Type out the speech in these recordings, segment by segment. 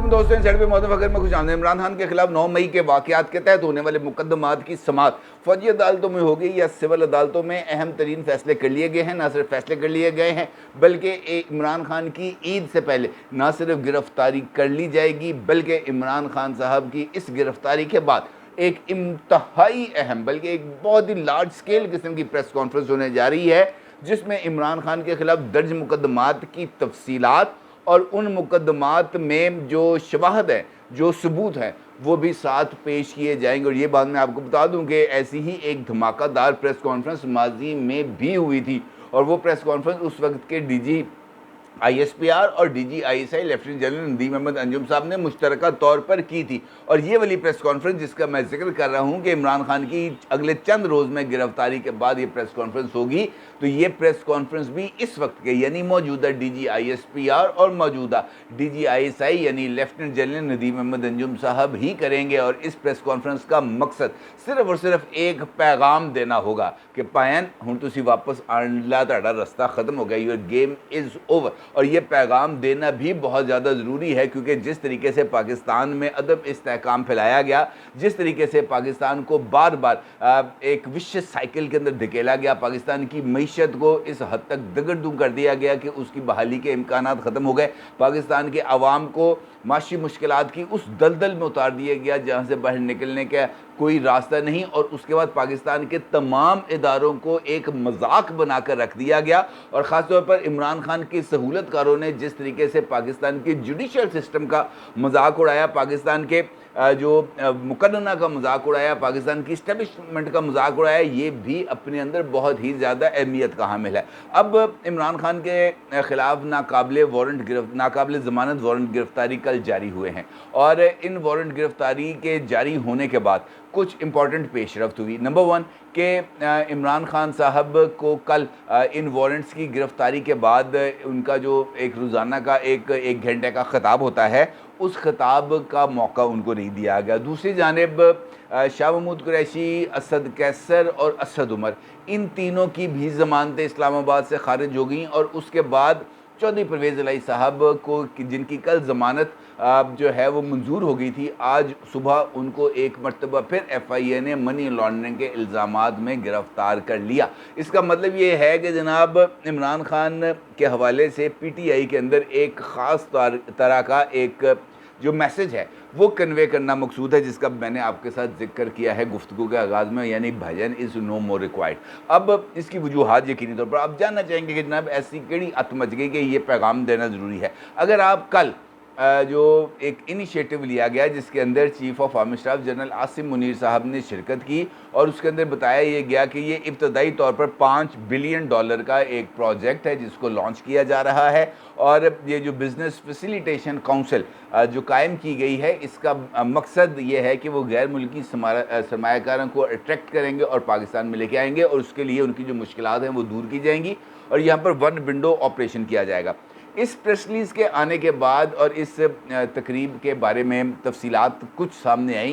वालेकुम दोस्तों, सड़क पे मौजूद वक्त में खुश आमदीद। इमरान खान के खिलाफ 9 मई के वाक़यात के तहत होने वाले मुकदमात की समाअत फौजी अदालतों में होगी या सिविल अदालतों में अहम तरीन फैसले कर लिए गए हैं। ना सिर्फ फैसले कर लिए गए हैं बल्कि इमरान खान की ईद से पहले ना सिर्फ गिरफ्तारी कर ली जाएगी बल्कि इमरान खान साहब की इस गिरफ्तारी के बाद एक इंतहाई अहम बल्कि एक बहुत ही लार्ज स्केल किस्म की प्रेस कॉन्फ्रेंस होने जा रही है, जिसमें इमरान खान के खिलाफ दर्ज मुकदमात की तफसीलात और उन मुकदमात में जो शवाहद है, जो सबूत हैं, वो भी साथ पेश किए जाएंगे। और ये बात मैं आपको बता दूं कि ऐसी ही एक धमाकेदार प्रेस कॉन्फ्रेंस माजी में भी हुई थी, और वो प्रेस कॉन्फ्रेंस उस वक्त के डीजी ISPR और DG ISI lieutenant general Nadeem Ahmed Anjum साहब ने मुश्तरका तौर पर की थी। और ये वाली प्रेस कॉन्फ्रेंस जिसका मैं जिक्र कर रहा हूँ कि इमरान खान की अगले चंद रोज़ में गिरफ्तारी के बाद ये प्रेस कॉन्फ्रेंस होगी, तो ये प्रेस कॉन्फ्रेंस भी इस वक्त के यानी मौजूदा DG ISPR और मौजूदा DG ISI यानी लेफ्टिनेंट जनरल नदीम अहमद अंजुम साहब ही करेंगे। और इस प्रेस कॉन्फ्रेंस का मकसद सिर्फ और सिर्फ एक पैगाम देना होगा कि पायन हुण तुसी वापस आना, तुहाडा रास्ता ख़त्म हो गया, योर गेम इज़ ओवर। और ये पैगाम देना भी बहुत ज़्यादा ज़रूरी है, क्योंकि जिस तरीके से पाकिस्तान में अदम इस्तेहकाम फैलाया गया, जिस तरीके से पाकिस्तान को बार बार एक विशियस साइकिल के अंदर धकेला गया, पाकिस्तान की मईशत को इस हद तक दगड़-दूं कर दिया गया कि उसकी बहाली के इम्कानात ख़त्म हो गए, पाकिस्तान के अवाम को माशी मुश्किलात की उस दलदल में उतार दिया गया जहाँ से बाहर निकलने का कोई रास्ता नहीं। और उसके बाद पाकिस्तान के तमाम इदारों को एक मजाक बनाकर रख दिया गया। और ख़ास तौर पर इमरान खान की सहूलतकारों ने जिस तरीके से पाकिस्तान के जुडिशल सिस्टम का मजाक उड़ाया, पाकिस्तान के जो मुकदमा का मजाक उड़ाया, पाकिस्तान की इस्टेब्लिशमेंट का मजाक उड़ाया, ये भी अपने अंदर बहुत ही ज़्यादा अहमियत का हामिल है। अब इमरान खान के ख़िलाफ़ नाकाबिल ज़मानत वारंट गिरफ्तारी कल जारी हुए हैं, और इन वारंट गिरफ्तारी के जारी होने के बाद कुछ इंपॉर्टेंट पेशरफ्त हुई। नंबर 1 कि इमरान खान साहब को कल इन वारंट्स की गिरफ्तारी के बाद उनका जो एक रोज़ाना का एक घंटे का ख़िताब होता है, उस ख़िताब का मौका उनको नहीं दिया गया। दूसरी जानिब शाह महमूद कुरैशी, असद कैसर और असद उमर, इन तीनों की भी ज़मानतें इस्लामाबाद से खारिज हो गई। और उसके बाद चौधरी परवेज़ इलाही साहब को, जिनकी कल ज़मानत जो है वो मंजूर हो गई थी, आज सुबह उनको एक मरतबा फिर FIA ने मनी लॉन्ड्रिंग के इल्ज़ामात में गिरफ़्तार कर लिया। इसका मतलब ये है कि जनाब इमरान खान के हवाले से PTI के अंदर एक ख़ास तरह का एक जो मैसेज है वो कन्वे करना मकसूद है, जिसका मैंने आपके साथ जिक्र किया है गुफ्तगू के आगाज़ में, यानी भजन इज़ नो मोर रिक्वायर्ड। अब इसकी वजूहात यकीनी तौर पर आप जानना चाहेंगे कि जनाब ऐसी केड़ी अत मच गई कि ये पैगाम देना ज़रूरी है। अगर आप कल जो एक इनिशिएटिव लिया गया जिसके अंदर chief of army staff general Asim Munir साहब ने शिरकत की, और उसके अंदर बताया ये गया कि ये इब्तदाई तौर पर $5 बिलियन का एक प्रोजेक्ट है जिसको लॉन्च किया जा रहा है। और ये जो बिज़नेस फैसिलिटेशन काउंसिल जो कायम की गई है, इसका मकसद ये है कि वो गैर मुल्की सरमायाकारों को अट्रैक्ट करेंगे और पाकिस्तान में लेके आएंगे, और उसके लिए उनकी जो मुश्किलात हैं वो दूर की जाएंगी, और यहाँ पर वन विंडो ऑपरेशन किया जाएगा। इस प्रेस रिलीज़ के आने के बाद और इस तकरीब के बारे में तफसीलात कुछ सामने आई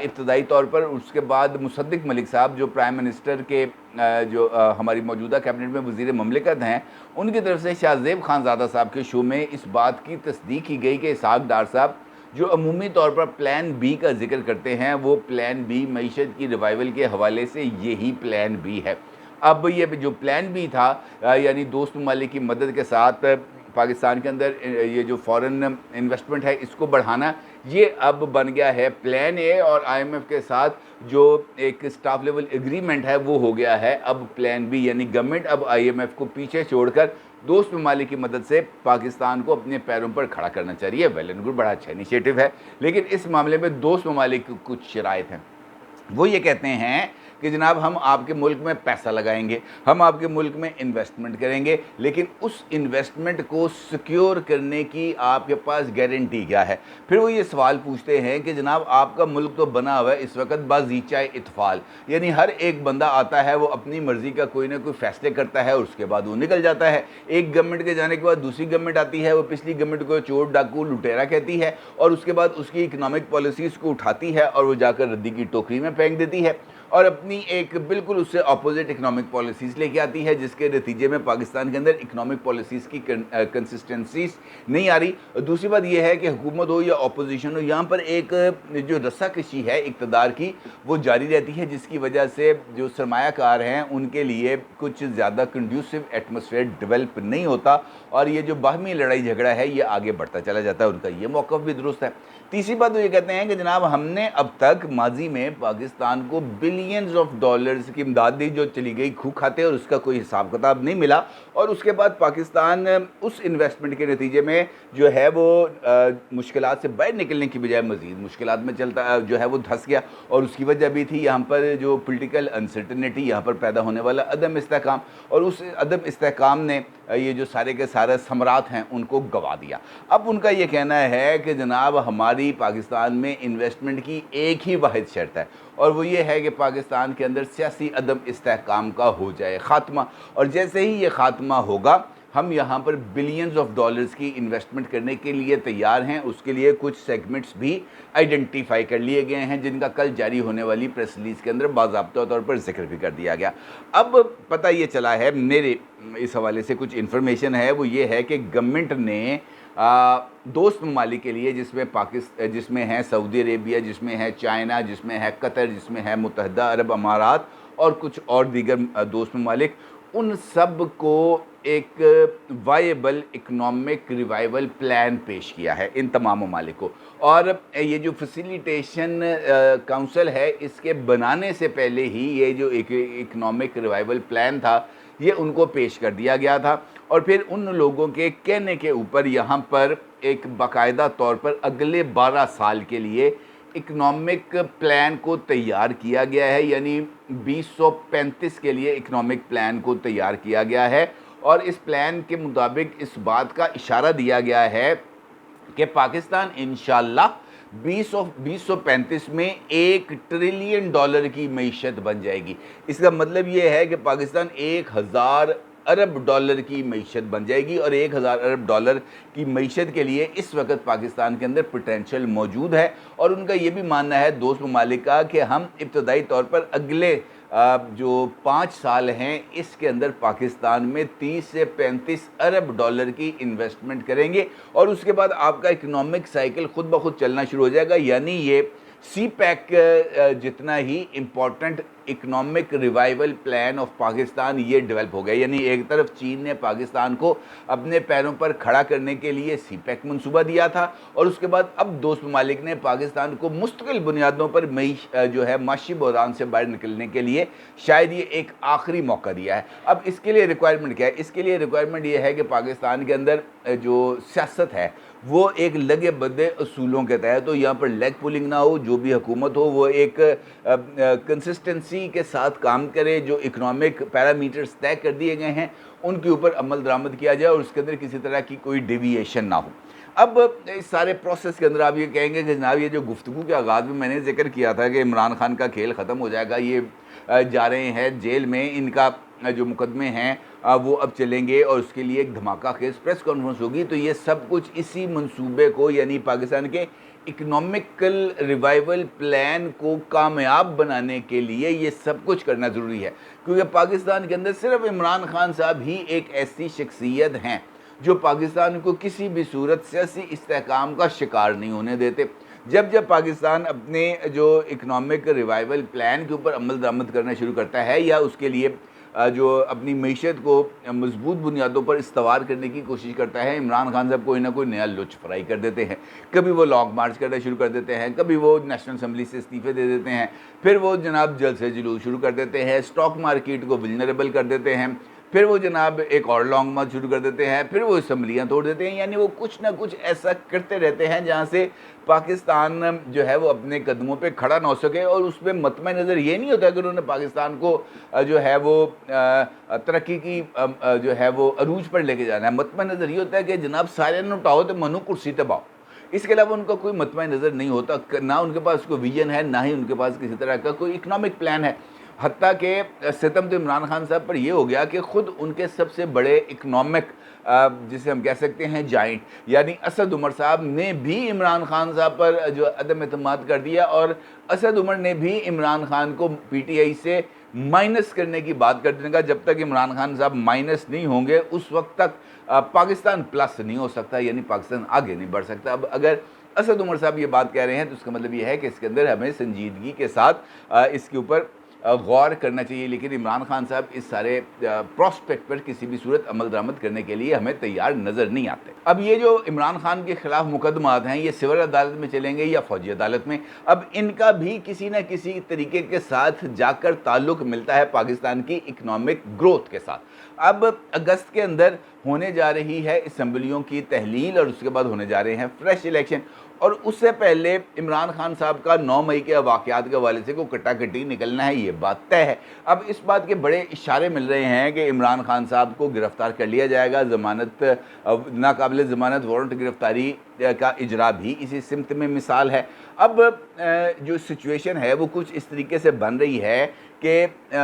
इब्तदाई तौर पर। उसके बाद मुसद्दिक मलिक साहब जो प्राइम मिनिस्टर के जो हमारी मौजूदा कैबिनेट में वज़ीर ममलिकत हैं, उनकी तरफ से शाहज़ेब खानज़ादा साहब के शो में इस बात की तस्दीक की गई कि इसहाक डार साहब जो अमूमी तौर पर प्लान B का जिक्र करते हैं, वो प्लान B मईशत की रिवाइवल के हवाले से यही प्लान B है। अब ये जो प्लान B था यानी दोस्त ममालिक की मदद के साथ पाकिस्तान के अंदर ये जो फॉरेन इन्वेस्टमेंट है इसको बढ़ाना, ये अब बन गया है प्लान A, और IMF के साथ जो एक स्टाफ लेवल एग्रीमेंट है वो हो गया है अब प्लान B, यानी गवर्नमेंट अब IMF को पीछे छोड़कर दोस्त ममालिक की मदद से पाकिस्तान को अपने पैरों पर खड़ा करना चाह रही है। वेल एंड गुड, बड़ा अच्छा इनिशिएटिव है, लेकिन इस मामले में दोस्त ममालिक की कुछ शराइत हैं। वो ये कहते हैं कि जनाब हम आपके मुल्क में पैसा लगाएंगे, हम आपके मुल्क में इन्वेस्टमेंट करेंगे, लेकिन उस इन्वेस्टमेंट को सिक्योर करने की आपके पास गारंटी क्या है। फिर वो ये सवाल पूछते हैं कि जनाब आपका मुल्क तो बना हुआ है इस वक्त बाज़ीचाए इत्फाल, यानी हर एक बंदा आता है, वो अपनी मर्ज़ी का कोई ना कोई फैसले करता है और उसके बाद वो निकल जाता है। एक गवर्नमेंट के जाने के बाद दूसरी गवर्नमेंट आती है, वो पिछली गवर्नमेंट को चोर डाकू लुटेरा कहती है, और उसके बाद उसकी इकनॉमिक पॉलिसीज़ को उठाती है और वो जाकर रद्दी की टोकरी में फेंक देती है। और अपनी एक बिल्कुल उससे अपोजिट इकोनॉमिक पॉलिसीज़ लेके आती है, जिसके नतीजे में पाकिस्तान के अंदर इकोनॉमिक पॉलिसीज़ की कंसिस्टेंसीज नहीं आ रही। दूसरी बात यह है कि हुकूमत हो या अपोजिशन हो, यहाँ पर एक जो रस्साकशी है इक़्तिदार की वो जारी रहती है, जिसकी वजह से जो सरमायाकार हैं उनके लिए कुछ ज़्यादा कंड्यूसिव एटमॉस्फेयर डेवलप नहीं होता और ये जो बाहमी लड़ाई झगड़ा है ये आगे बढ़ता चला जाता है। उनका ये मौक़िफ़ भी दुरुस्त है। तीसरी बात वो ये कहते हैं कि जनाब हमने अब तक माजी में पाकिस्तान को बिलियंस ऑफ डॉलर्स की इमदाद दी जो चली गई खूह खाते और उसका कोई हिसाब किताब नहीं मिला, और उसके बाद पाकिस्तान उस इन्वेस्टमेंट के नतीजे में जो है वो मुश्किलात से बाहर निकलने की बजाय मज़ीद मुश्किलात में चलता जो है वो धंस गया। और उसकी वजह भी थी यहाँ पर जो पोलिटिकल अनसर्टनिटी, यहाँ पर पैदा होने वाला अदम इस्तेहकाम, और उस अदम इस्तेहकाम ने ये जो सारे के सारे समरात हैं उनको गंवा दिया। अब उनका ये कहना है कि जनाब हमारी पाकिस्तान में इन्वेस्टमेंट की एक ही वाहिद शर्त है, और वो ये है कि पाकिस्तान के अंदर सियासी अदम इस्तेहकाम का हो जाए ख़ात्मा, और जैसे ही ये ख़ात्मा होगा हम यहाँ पर बिलियंस ऑफ डॉलर्स की इन्वेस्टमेंट करने के लिए तैयार हैं। उसके लिए कुछ सेगमेंट्स भी आइडेंटिफाई कर लिए गए हैं, जिनका कल जारी होने वाली प्रेस रिलीज़ के अंदर बाज़ाब्ता तौर पर जिक्र भी कर दिया गया। अब पता ये चला है, मेरे इस हवाले से कुछ इन्फॉर्मेशन है, वो ये है कि गवर्नमेंट ने दोस्त ममालिक के लिए जिसमें है सऊदी अरेबिया, जिसमें है चाइना, जिसमें है कतर, जिसमें है मुत्तहदा अरब अमारात और कुछ और दीगर दोस्त ममालिक, उन सब को एक वायबल इकनॉमिक रिवाइवल प्लान पेश किया है इन तमाम ममालिक को। और ये जो फैसिलिटेशन काउंसिल है इसके बनाने से पहले ही ये जो एक इकनॉमिक रिवाइवल प्लान था ये उनको पेश कर दिया गया था, और फिर उन लोगों के कहने के ऊपर यहाँ पर एक बाकायदा तौर पर अगले 12 साल के लिए इकनॉमिक प्लान को तैयार किया गया है, यानी 2035 के लिए इकनॉमिक प्लान को तैयार किया गया है। और इस प्लान के मुताबिक इस बात का इशारा दिया गया है कि पाकिस्तान इंशाअल्लाह 2035 में $1 ट्रिलियन की मईशत बन जाएगी। इसका मतलब ये है कि पाकिस्तान 1000 अरब डॉलर की मईशत बन जाएगी, और 1000 अरब डॉलर की मईशत के लिए इस वक्त पाकिस्तान के अंदर पोटेंशियल मौजूद है। और उनका ये भी मानना है दोस्त ममालिक का कि हम इब्तदाई तौर पर अगले जो 5 साल हैं इसके अंदर पाकिस्तान में 30 से 35 अरब डॉलर की इन्वेस्टमेंट करेंगे, और उसके बाद आपका इकोनॉमिक साइकिल खुद ब खुद चलना शुरू हो जाएगा। यानी ये CPEC जितना ही important economic revival plan of Pakistan ये डेवलप हो गया। यानी एक तरफ चीन ने पाकिस्तान को अपने पैरों पर खड़ा करने के लिए CPEC मंसूबा दिया था, और उसके बाद अब दोस्त ममालिक ने पाकिस्तान को मुस्तकिल बुनियादों पर जो है माशी बहरान से बाहर निकलने के लिए शायद ये एक आखिरी मौका दिया है। अब इसके लिए रिक्वायरमेंट क्या है? इसके लिए रिक्वायरमेंट ये है कि पाकिस्तान के अंदर जो सियासत है वो एक लगे बदे असूलों के तहत हो, यहाँ पर लेग पुलिंग ना हो, जो भी हुकूमत हो वो एक कंसिस्टेंसी के साथ काम करे, जो इकोनॉमिक पैरामीटर्स तय कर दिए गए हैं उनके ऊपर अमल दरामद किया जाए और उसके अंदर किसी तरह की कोई डेविएशन ना हो। अब इस सारे प्रोसेस के अंदर आप ये कहेंगे कि जनाब ये जो गुफ्तगू के आगाज़ में मैंने जिक्र किया था कि इमरान खान का खेल ख़त्म हो जाएगा, ये जा रहे हैं जेल में, इनका जो मुकदमे हैं वो अब चलेंगे और उसके लिए एक धमाका खेज प्रेस कॉन्फ्रेंस होगी, तो ये सब कुछ इसी मंसूबे को यानी पाकिस्तान के इकोनॉमिकल रिवाइवल प्लान को कामयाब बनाने के लिए ये सब कुछ करना ज़रूरी है। क्योंकि पाकिस्तान के अंदर सिर्फ इमरान खान साहब ही एक ऐसी शख्सियत हैं जो पाकिस्तान को किसी भी सूरत सियासी इस्तेहकाम का शिकार नहीं होने देते। जब पाकिस्तान अपने जो इकोनॉमिक रिवाइवल प्लान के ऊपर अमल दरामद करना शुरू करता है या उसके लिए जो अपनी मीशत को मजबूत बुनियादों पर इस्तवार करने की कोशिश करता है, इमरान खान साहब कोई ना कोई नया लुच फ्राई कर देते हैं। कभी वो लॉन्ग मार्च करना शुरू कर देते हैं, कभी वो नेशनल असम्बली से इस्तीफ़े दे देते हैं, फिर वो जनाब जलसे जुलूस शुरू कर देते हैं, स्टॉक मार्केट को विल्नरेबल कर देते हैं, फिर वो जनाब एक और लॉन्ग मार्च शुरू कर देते हैं, फिर वो असम्बलियाँ तोड़ देते हैं। यानी वो कुछ ना कुछ ऐसा करते रहते हैं जहाँ से पाकिस्तान जो है वो अपने कदमों पे खड़ा ना हो सके, और उसमें मतमे नज़र ये नहीं होता कि उन्होंने पाकिस्तान को जो है वो तरक्की की जो है वो अरूज पर लेके जाना है। मतमे नज़र ये होता है कि जनाब सारे न उठाओ तो मनु कुर्सी तबाओ। इसके अलावा उनका कोई मतमे नज़र नहीं होता, ना उनके पास कोई विजन है, ना ही उनके पास किसी तरह का कोई इकनॉमिक प्लान है। हत्ता कि सितम तो इमरान खान साहब पर यह हो गया कि ख़ुद उनके सबसे बड़े इकनॉमिक जिसे हम कह सकते हैं जाइंट यानी असद उमर साहब ने भी इमरान खान साहब पर जो अदम एतमाद कर दिया, और असद उमर ने भी इमरान खान को पीटीआई से माइनस करने की बात करने का, जब तक इमरान खान साहब माइनस नहीं होंगे उस वक्त तक पाकिस्तान प्लस नहीं हो सकता, यानी पाकिस्तान आगे नहीं बढ़ सकता। अब अगर असद उमर साहब ये बात कह रहे हैं तो उसका मतलब ये है कि इसके अंदर हमें संजीदगी के साथ इसके ऊपर गौर करना चाहिए, लेकिन इमरान खान साहब इस सारे प्रॉस्पेक्ट पर किसी भी सूरत अमल दरामद करने के लिए हमें तैयार नज़र नहीं आते। अब ये जो इमरान खान के खिलाफ मुकदमात हैं ये सिविल अदालत में चलेंगे या फौजी अदालत में, अब इनका भी किसी न किसी तरीके के साथ जाकर ताल्लुक़ मिलता है पाकिस्तान की इकनॉमिक ग्रोथ के साथ। अब अगस्त के अंदर होने जा रही है असम्बलियों की तहलील और उसके बाद होने जा रहे हैं फ्रेश इलेक्शन, और उससे पहले इमरान खान साहब का 9 मई के वाक़यात के हवाले से को कट्टाकट्टी निकलना है, ये बात तय है। अब इस बात के बड़े इशारे मिल रहे हैं कि इमरान खान साहब को गिरफ़्तार कर लिया जाएगा, ज़मानत नाकाबिल ज़मानत वारंट गिरफ़्तारी का इजरा भी इसी सिमत में मिसाल है। अब जो सिचुएशन है वो कुछ इस तरीके से बन रही है कि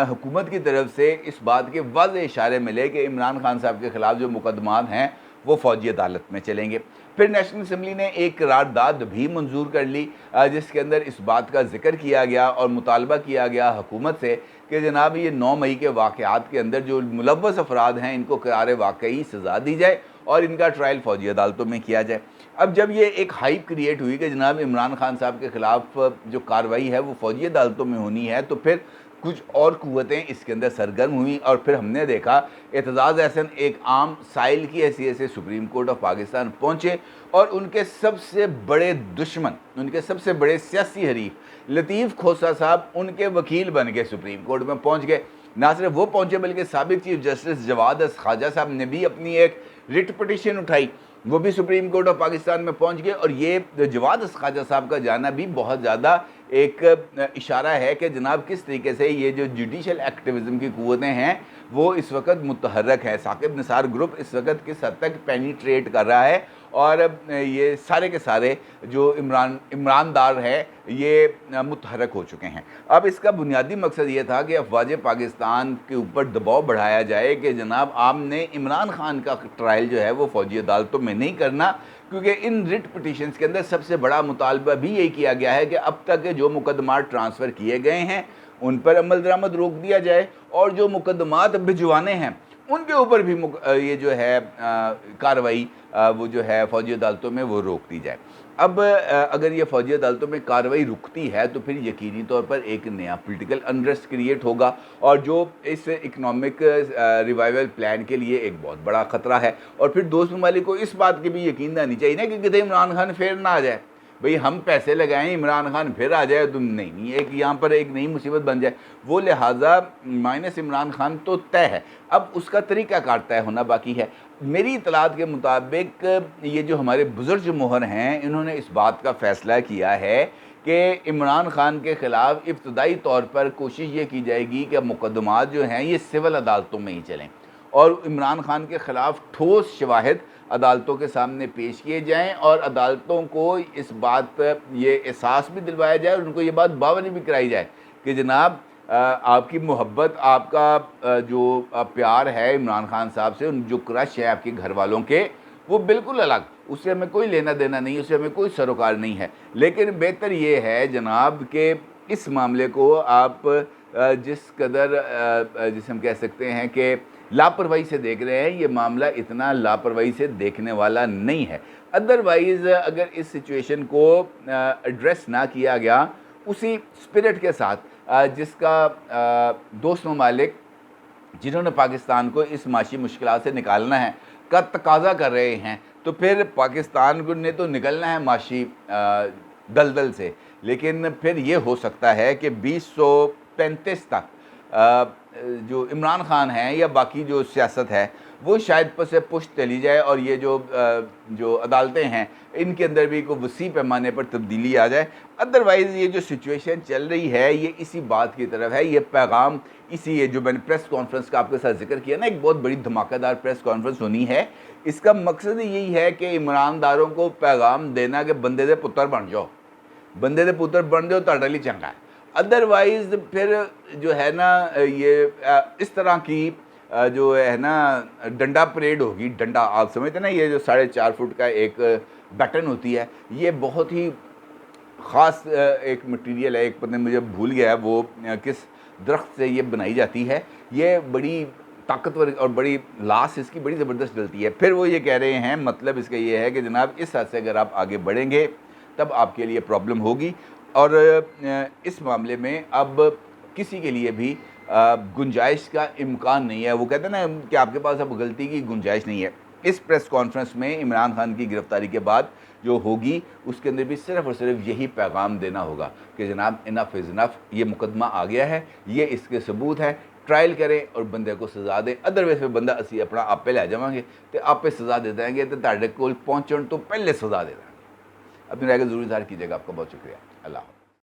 हुकूमत की तरफ से इस बात के वाज़ेह इशारे मिले कि इमरान खान साहब के ख़िलाफ़ जो मुकदमात हैं वो फ़ौजी अदालत में चलेंगे। फिर नेशनल असम्बली ने एक करारदाद भी मंजूर कर ली जिसके अंदर इस बात का जिक्र किया गया और मुतालबा किया गया हुकूमत से कि जनाब ये 9 मई के वाक़यात के अंदर जो मुलव्वस अफराद हैं इनको करार वाकई सज़ा दी जाए और इनका ट्रायल फ़ौजी अदालतों में किया जाए। अब जब ये एक हाइप क्रिएट हुई कि जनाब इमरान खान साहब के ख़िलाफ़ जो कार्रवाई है वो फ़ौजी अदालतों में होनी है, तो फिर कुछ और क़ुव्वतें इसके अंदर सरगर्म हुई और फिर हमने देखा एतज़ाज़ अहसन एक आम साइल की हैसियत से सुप्रीम कोर्ट ऑफ पाकिस्तान पहुँचे और उनके सबसे बड़े दुश्मन, उनके सबसे बड़े सियासी हरीफ लतीफ़ खोसा साहब उनके वकील बन के सुप्रीम कोर्ट में पहुँच गए। ना सिर्फ वो पहुँचे बल्कि साबिक़ चीफ जस्टिस जवाद ख़्वाजा साहब ने भी अपनी एक रिट पिटीशन उठाई, वो भी सुप्रीम कोर्ट ऑफ पाकिस्तान में पहुंच गए। और ये जवाद ख़्वाजा साहब का जाना भी बहुत ज़्यादा एक इशारा है कि जनाब किस तरीके से ये जो जुडिशल एक्टिविज़म की क़ुव्वतें हैं वो इस वक्त मुतहर्रक है। साकिब निसार ग्रुप इस वक्त किस हद तक पेनिट्रेट कर रहा है और ये सारे के सारे जो इमरानदार है ये मुतहर्रक हो चुके हैं। अब इसका बुनियादी मकसद ये था कि अफवाज पाकिस्तान के ऊपर दबाव बढ़ाया जाए कि जनाब आपने इमरान खान का ट्रायल जो है वो फ़ौजी अदालतों में नहीं करना, क्योंकि इन रिट पिटीशंस के अंदर सबसे बड़ा मुतालबा भी यही किया गया है कि अब तक जो मुकदमात ट्रांसफ़र किए गए हैं उन पर अमल दरामद रोक दिया जाए और जो मुकदमात भिजवाने हैं उनके ऊपर भी ये जो है कार्रवाई वो जो है फ़ौजी अदालतों में वो रोक दी जाए। अब अगर ये फ़ौजी अदालतों में कार्रवाई रुकती है तो फिर यकीनी तौर पर एक नया पॉलिटिकल अनरेस्ट क्रिएट होगा और जो इस इकनॉमिक रिवाइवल प्लान के लिए एक बहुत बड़ा ख़तरा है। और फिर दोस्त ममालिक को इस बात की भी यकीन आनी चाहिए ना कि कितने इमरान खान फिर ना आ जाए, भाई हम पैसे लगाएं इमरान खान फिर आ जाए तो नहीं, एक यहाँ पर एक नई मुसीबत बन जाए, वो लिहाजा माइनस इमरान खान तो तय है। अब उसका तरीका कार तय होना बाकी है। मेरी इतलात के मुताबिक ये जो हमारे बुजुर्ग मोहर हैं इन्होंने इस बात का फ़ैसला किया है कि इमरान खान के ख़िलाफ़ इब्तदाई तौर पर कोशिश ये की जाएगी कि मुकदमात जो हैं ये सिविल अदालतों में ही चलें और इमरान खान के ख़िलाफ़ ठोस शवाहिद अदालतों के सामने पेश किए जाएं और अदालतों को इस बात ये एहसास भी दिलवाया जाए और उनको ये बात बावरी भी कराई जाए कि जनाब आपकी मोहब्बत, आपका जो प्यार है इमरान खान साहब से, उन जो क्रश है आपके घर वालों के, वो बिल्कुल अलग, उससे हमें कोई लेना देना नहीं, उससे हमें कोई सरोकार नहीं है। लेकिन बेहतर ये है जनाब कि इस मामले को आप जिस कदर जिसे हम कह सकते हैं कि लापरवाही से देख रहे हैं, ये मामला इतना लापरवाही से देखने वाला नहीं है। अदरवाइज़ अगर इस सिचुएशन को एड्रेस ना किया गया उसी स्पिरिट के साथ जिसका दोस्त ममालिक जिन्होंने पाकिस्तान को इस माशी मुश्किलात से निकालना है का तकाजा कर रहे हैं, तो फिर पाकिस्तान को ने तो निकलना है माशी दलदल से, लेकिन फिर ये हो सकता है कि 2035 तक जो इमरान खान हैं या बाकी जो सियासत है वो शायद से पुश चली जाए और ये जो अदालतें हैं इनके अंदर भी कोई वसी पैमाने पर तब्दीली आ जाए। अदरवाइज़ ये जो सिचुएशन चल रही है ये इसी बात की तरफ है, ये पैगाम इसी, ये जो मैंने प्रेस कॉन्फ्रेंस का आपके साथ जिक्र किया ना, एक बहुत बड़ी धमाकेदार प्रेस कॉन्फ्रेंस होनी है, इसका मकसद यही है कि ईमानदारों को पैगाम देना कि बंदे दे पुत्र बन जाओ, बंदे दे पुत्र बन जाओ तो लिए चंगा है। अदरवाइज़ फिर जो है ना ये इस तरह की जो है ना डंडा परेड होगी। डंडा आप समझते हैं ना, ये जो 4.5 फुट का एक बैटन होती है, ये बहुत ही ख़ास एक मटेरियल है, एक पता नहीं मुझे भूल गया है वो किस दरख्त से ये बनाई जाती है। ये बड़ी ताकतवर और बड़ी लाश इसकी बड़ी ज़बरदस्त डलती है। फिर वो ये कह रहे हैं, मतलब इसका ये है कि जनाब इस हद से अगर आप आगे बढ़ेंगे तब आपके लिए प्रॉब्लम होगी। और इस मामले में अब किसी के लिए भी गुंजाइश का इम्कान नहीं है। वो कहते हैं ना कि आपके पास अब गलती की गुंजाइश नहीं है। इस प्रेस कॉन्फ्रेंस में इमरान खान की गिरफ्तारी के बाद जो होगी, उसके अंदर भी सिर्फ़ और सिर्फ यही पैगाम देना होगा कि जनाब इनफ इज़ इनफ, ये मुकदमा आ गया है, ये इसके सबूत है, ट्रायल करें और बंदे को सज़ा दें। अदरवाइज़ फिर बंदा असी अपना आपे लै जावांगे तो आपे सज़ा दे देंगे, तो तुहाडे कोल पहुंचण तो पहले सज़ा दे देंगे। अपनी राय को ज़रूर इज़हार कीजिएगा। आपका बहुत शुक्रिया। अल्लाह।